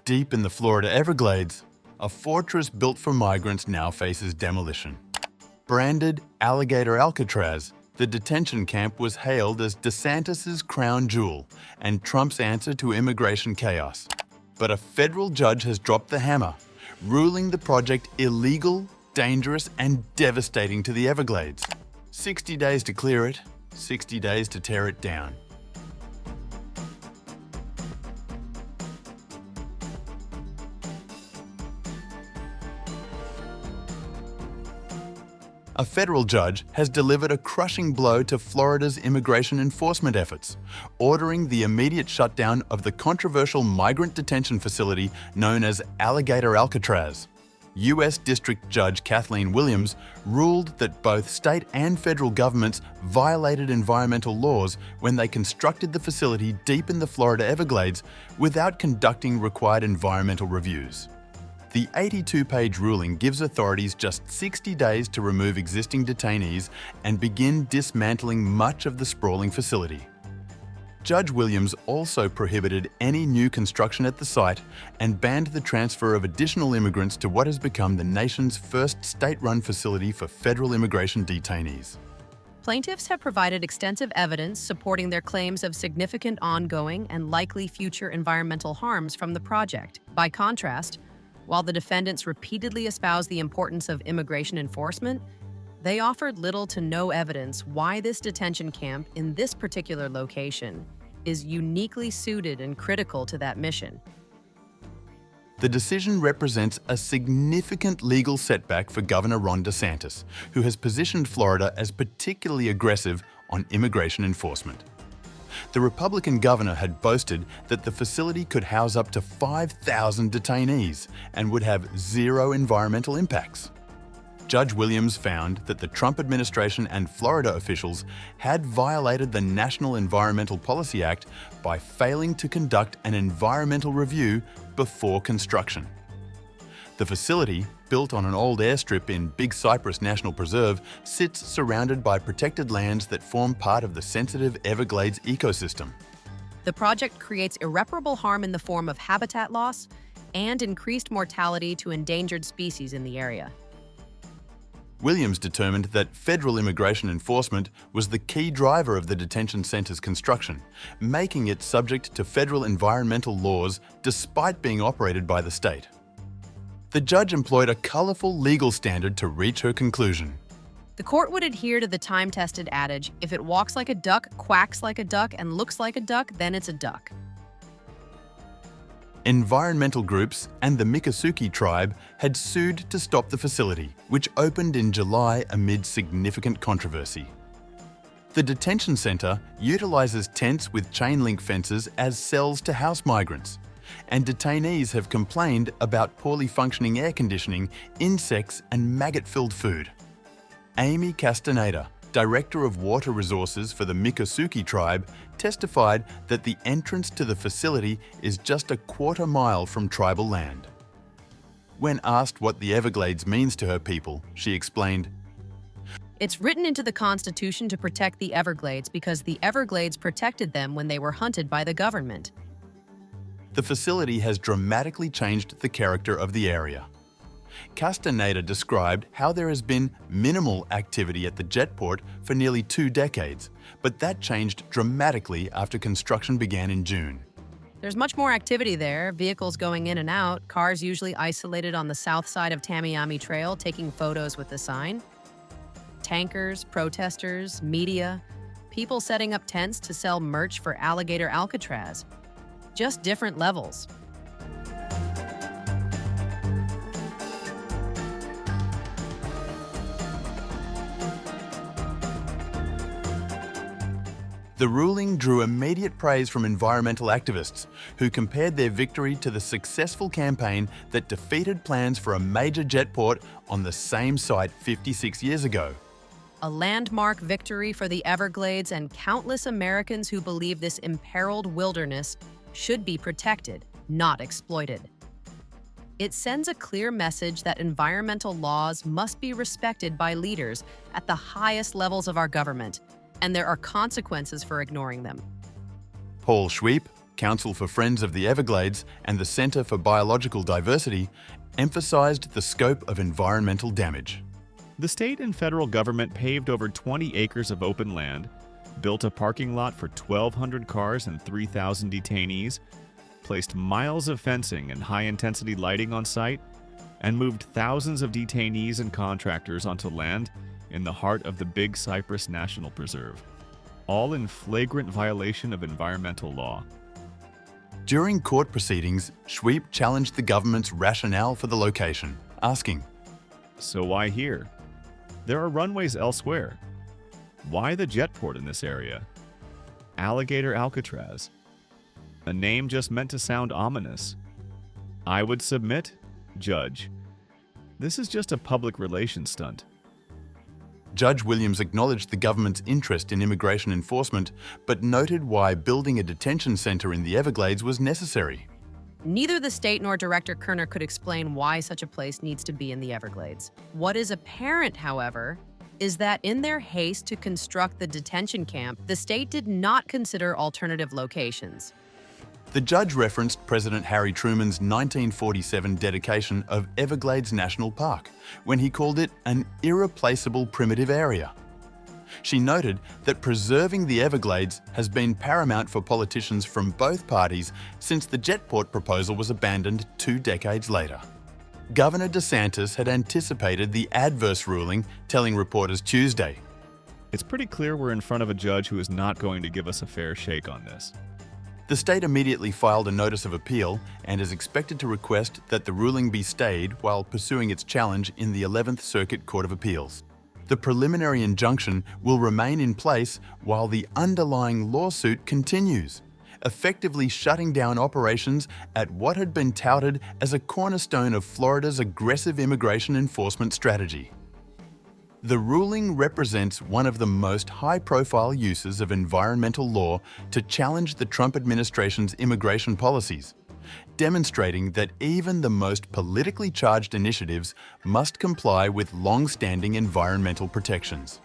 Deep in the Florida Everglades, a fortress built for migrants now faces demolition. Branded Alligator Alcatraz, the detention camp was hailed as DeSantis' crown jewel and Trump's answer to immigration chaos. But a federal judge has dropped the hammer, ruling the project illegal, dangerous, and devastating to the Everglades. 60 days to clear it, 60 days to tear it down. A federal judge has delivered a crushing blow to Florida's immigration enforcement efforts, ordering the immediate shutdown of the controversial migrant detention facility known as Alligator Alcatraz. U.S. District Judge Kathleen Williams ruled that both state and federal governments violated environmental laws when they constructed the facility deep in the Florida Everglades without conducting required environmental reviews. The 82-page ruling gives authorities just 60 days to remove existing detainees and begin dismantling much of the sprawling facility. Judge Williams also prohibited any new construction at the site and banned the transfer of additional immigrants to what has become the nation's first state-run facility for federal immigration detainees. Plaintiffs have provided extensive evidence supporting their claims of significant ongoing and likely future environmental harms from the project. By contrast, while the defendants repeatedly espoused the importance of immigration enforcement, they offered little to no evidence why this detention camp in this particular location is uniquely suited and critical to that mission. The decision represents a significant legal setback for Governor DeSantis, who has positioned Florida as particularly aggressive on immigration enforcement. The Republican governor had boasted that the facility could house up to 5,000 detainees and would have zero environmental impacts. Judge Williams found that the Trump administration and Florida officials had violated the National Environmental Policy Act by failing to conduct an environmental review before construction. The facility, built on an old airstrip in Big Cypress National Preserve, sits surrounded by protected lands that form part of the sensitive Everglades ecosystem. The project creates irreparable harm in the form of habitat loss and increased mortality to endangered species in the area. Williams determined that federal immigration enforcement was the key driver of the detention center's construction, making it subject to federal environmental laws despite being operated by the state. The judge employed a colorful legal standard to reach her conclusion. The court would adhere to the time-tested adage, if it walks like a duck, quacks like a duck, and looks like a duck, then it's a duck. Environmental groups and the Miccosukee Tribe had sued to stop the facility, which opened in July amid significant controversy. The detention center utilizes tents with chain-link fences as cells to house migrants, and detainees have complained about poorly functioning air conditioning, insects, and maggot-filled food. Amy Castaneda, Director of Water Resources for the Miccosukee Tribe, testified that the entrance to the facility is just a quarter mile from tribal land. When asked what the Everglades means to her people, she explained, "It's written into the Constitution to protect the Everglades because the Everglades protected them when they were hunted by the government." The facility has dramatically changed the character of the area. Castaneda described how there has been minimal activity at the jetport for nearly 2 decades, but that changed dramatically after construction began in June. There's much more activity there, vehicles going in and out, cars usually isolated on the south side of Tamiami Trail taking photos with the sign. Tankers, protesters, media, people setting up tents to sell merch for Alligator Alcatraz. Just different levels. The ruling drew immediate praise from environmental activists, who compared their victory to the successful campaign that defeated plans for a major jetport on the same site 56 years ago. A landmark victory for the Everglades and countless Americans who believe this imperiled wilderness should be protected, not exploited. It sends a clear message that environmental laws must be respected by leaders at the highest levels of our government, and there are consequences for ignoring them. Paul Schweep, Council for Friends of the Everglades, and the Center for Biological Diversity emphasized the scope of environmental damage. The state and federal government paved over 20 acres of open land, built a parking lot for 1,200 cars and 3,000 detainees, placed miles of fencing and high-intensity lighting on site, and moved thousands of detainees and contractors onto land in the heart of the Big Cypress National Preserve, all in flagrant violation of environmental law. During court proceedings, Schweep challenged the government's rationale for the location, asking, So why here? There are runways elsewhere. Why the jetport in this area? Alligator Alcatraz. A name just meant to sound ominous. I would submit, Judge, this is just a public relations stunt. Judge Williams acknowledged the government's interest in immigration enforcement, but noted why building a detention center in the Everglades was necessary. Neither the state nor Director Kerner could explain why such a place needs to be in the Everglades. What is apparent, however, is that in their haste to construct the detention camp, the state did not consider alternative locations. The judge referenced President Harry Truman's 1947 dedication of Everglades National Park when he called it an irreplaceable primitive area. She noted that preserving the Everglades has been paramount for politicians from both parties since the jetport proposal was abandoned 2 decades later. Governor DeSantis had anticipated the adverse ruling, telling reporters Tuesday, It's pretty clear we're in front of a judge who is not going to give us a fair shake on this. The state immediately filed a notice of appeal and is expected to request that the ruling be stayed while pursuing its challenge in the 11th Circuit Court of Appeals. The preliminary injunction will remain in place while the underlying lawsuit continues, effectively shutting down operations at what had been touted as a cornerstone of Florida's aggressive immigration enforcement strategy. The ruling represents one of the most high-profile uses of environmental law to challenge the Trump administration's immigration policies, demonstrating that even the most politically charged initiatives must comply with long-standing environmental protections.